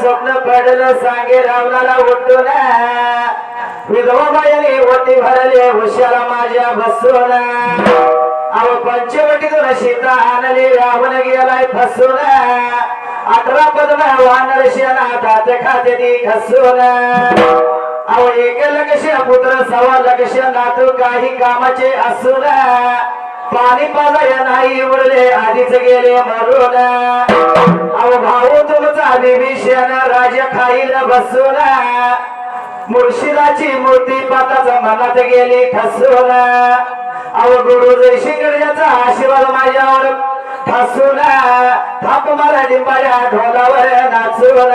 स्वप्न पडलं सांगे रावणाला उठून विधवा बायाने ओटी भरले हुशाला माझ्या बसून अव पंचवटीतून सीता आणली रावण गेलाय फसून 18 पद्म वानर शेना दात खाते ती खसून अव 1 लक्ष पुत्र 1.25 लक्ष नातू काही कामाचे असून पाणी पाजाया नाही उरले आधीच गेले मरून अव भाऊ तुमचा विभीषण राजा खाईला बसून मुर्शिदाची मूर्ती पाताच मनात गेली ठसून अव गुरु जयशिंगराचा आशीर्वाद माझ्यावर ठसून थाप मारा डिंबाया ढोलावर नाचून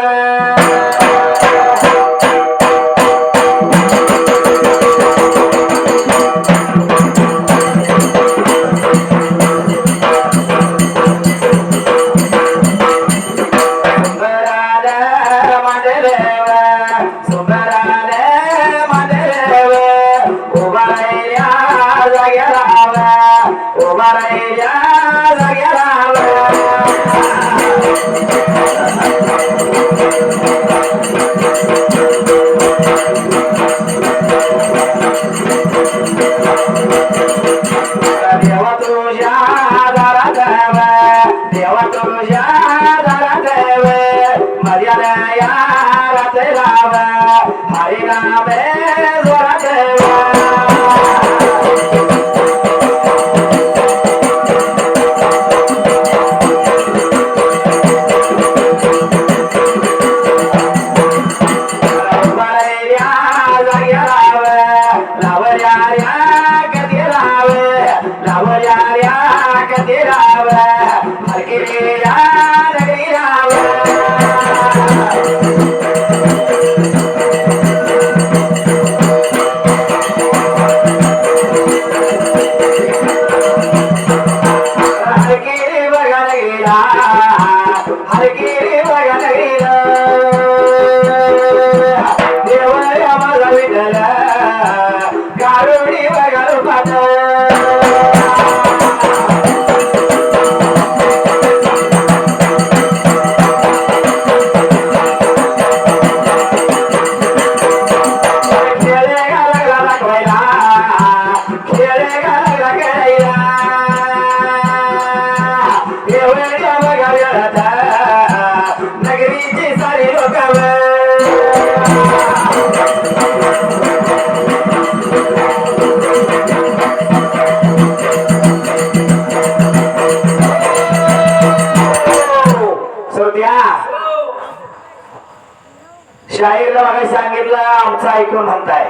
शाहीरला बघा सांगितलं आमचं ऐकून म्हणताय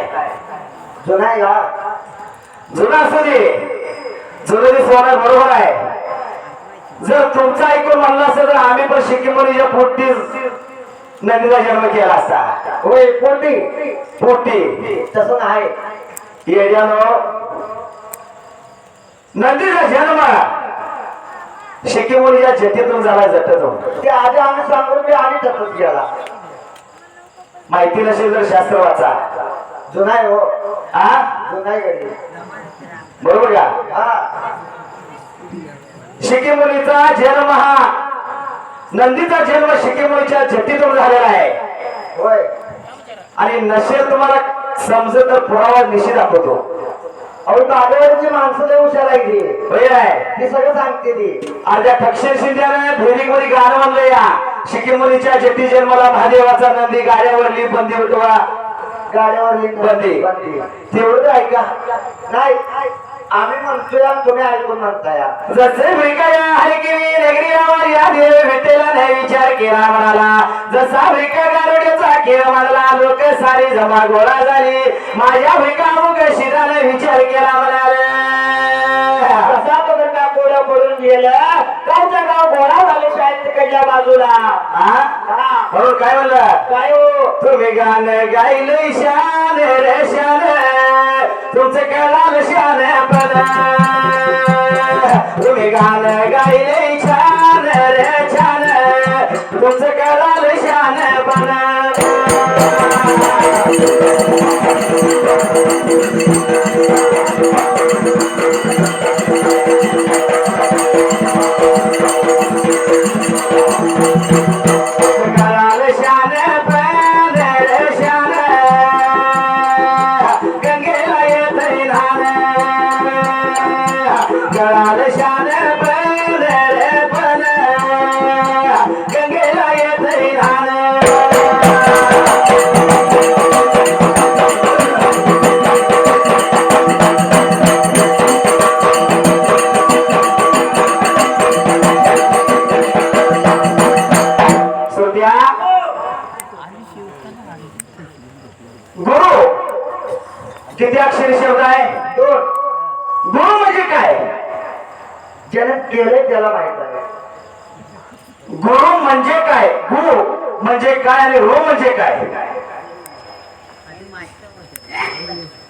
जुना आहे का जुना असू दे जुनं सोनं बरोबर आहे जर तुमचं ऐकून म्हणलं असेल तर आम्ही पण शिक्कीमुलीच्या पोटीच नंदीचा जन्म केला असता होय पोटी पोटी तसं नाही येड्यानो नंदीचा जन्म शिक्कीमुलीच्या जटीतून झाला जटतून ते आधी आम्ही सांगून मी आणि जटत गेला माहिती नसेल तर शास्त्र वाचा जुना आहे हो हा जुना आहे बरोबर का शिक्कीमुलीचा जन्म हा नंदीचा जन्म शिक्कीमुलीच्या जटीतून झालेला आहे होय आणि नसेल तुम्हाला समजत तर पुरावा निश्चित दाखवतो अहो दादावरची माणसं लय हुशार आहे ती सगळं सांगते ती अर्ध्या ठक्षे शिंद्याने भेरीगोरी गाणं म्हणलं या शिक्कीमुलीच्या जटी जन्माला महादेवाचा नंदी गाड्यावरली बंदी उठवा गाड्यावरली बंदी तेवढं ऐका नाही आम्ही म्हणतोय तुम्ही ऐकून म्हणताय जसे भिकाया हलकिरी नगरीवर या देव भेटेला नाही विचार केला म्हणाला जसा भिका गारुड्याचा खेळ म्हणला लोक सारी जमा गोळा झाली माझ्या भिका मुख शिराने विचार केला म्हणाले कसा पकडला गोळा पडून गेलं गावचा गाव गोळा झाले शाळेत तिकडल्या बाजूला म्हणून काय म्हणलं काय हो तुम्ही गाणं गायलं शान रे शान तुमचं कळालं शान पण तुम्ही गाणं गायले छान रे छान तुमचं कळालं शान पण किती अक्षरी शब्द आहे दोन गुरु म्हणजे काय ज्याने केलंय त्याला माहित आहे गुरु म्हणजे काय गुरु म्हणजे काय आणि रो म्हणजे काय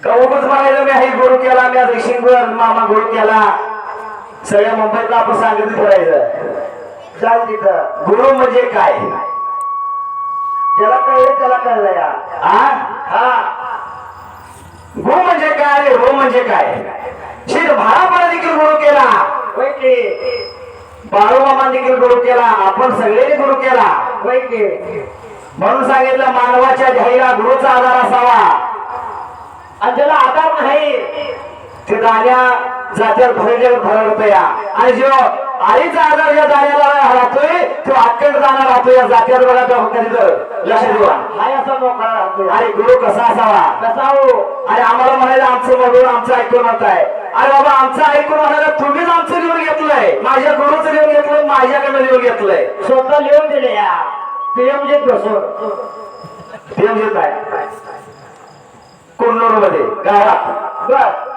कवच म्हणायचं मी गुरु केला मी आज शिंगवर मामा गुरु केला सगळ्या मुंबईतला आपण सांगितलं करायचं चाल तिथं गुरु म्हणजे काय ज्याला कळलं त्याला कळलं या हा गुरु म्हणजे काय आणि रो म्हणजे काय श्री महाराज देखील गुरु केला बाळूमामा देखील गुरु केला आपण सगळ्यांनी गुरु केला म्हणून सांगितलं मानवाच्या ध्यायला गुरुचा आधार असावा आणि ज्याला आधार नाही ते दाण्या जात्यात भरडत या आणि जो आईचा आधार या दाण्याला राहतोय तो अखंड दाना राहतोय या जात्यात बघा लक्ष देवा हाय असा मोकळा राहतोय आणि गुरु कसा असावा कसा हो आणि आम्हाला म्हणायला आमचं म्हणून आमचं ऐकून म्हणत आहे अरे बाबा आमचं ऐकून म्हणायला तुम्हीच आमचं लिहून घेतलंय माझ्या गुरुचं लिहून घेतलंय माझ्याकडनं लिहून घेतलंय स्वतः लिहून दिले या पीएमजीत बसून पीएमजीत आहे कुन्नूर मध्ये गावात बर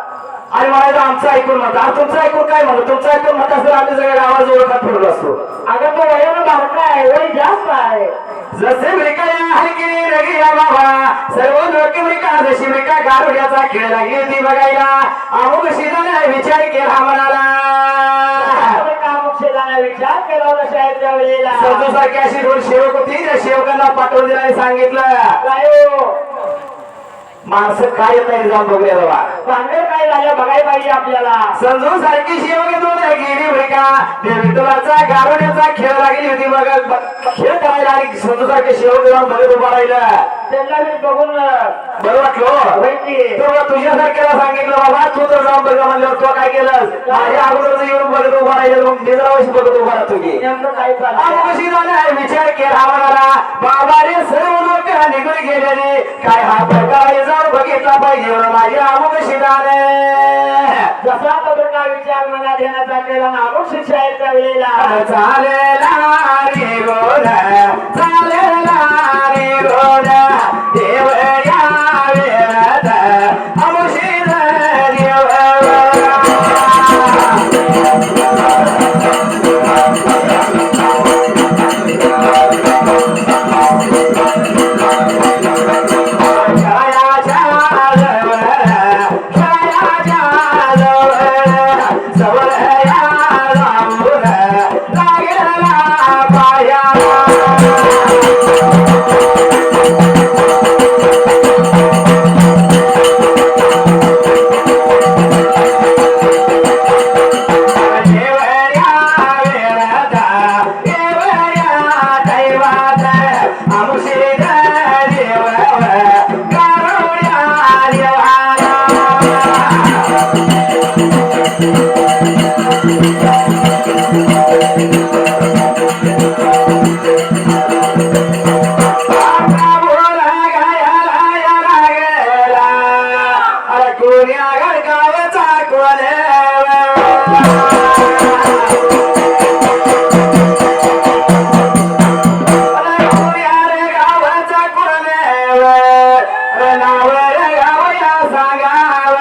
आणि म्हणायचं आमचं ऐकून म्हणतात तुमचं ऐकून काय म्हणतो तुमचं ऐकून म्हणत असं आम्ही सगळ्या गावात ओळखत फिरलो असतो अगं तो वयानं बारका आहे वय जास्त आहे जसे मृका हलकी रगी बाबा सर्व लोक मृका जशी मृका गारुड्याचा खेळ लागली ती बघायला अमुक शिजाने विचार केला म्हणाला विचार केला होता शाळेच्या वेळेला सारखी अशी दोन सेवक होती त्या सेवकांना पाठवून दिला आणि सांगितलं काय हो माणसं काय येत नाही जाऊन बघूया बाबा भांडण काय झालं बघायला पाहिजे आपल्याला समजून सारखी सेवक येतो गेली बघा त्या विठ्ठलाचा गारुड्याचा खेळ लागली होती बघा खेळ करायला आणि समजून सारखे सेवक जाऊन बघत उभा राहिलं त्यांना मी बघून बरं वाटलं तुझ्यासारख्याला सांगितलं बाबा तू तर जाऊन बघा म्हणल्यावर तू काय केलं माझ्या अगोदर येऊन बघत उभा राहिलं मग निद्रावशी बघत उभा राहतो की काय कशी झालं विचार केला म्हणाला बाबा रे सर्व लोक निघून गेलेले काय हा प्रकार जाऊन बघितला पाहिजे माझ्या अमुक शिदाने जसा प्रकार विचार मनात घेण्याचा केला अमुक शिक्षाच्या वेळेला चालेला रे गोड चालेला रे गोड देव या वेळात अमुशीर देव सांगाव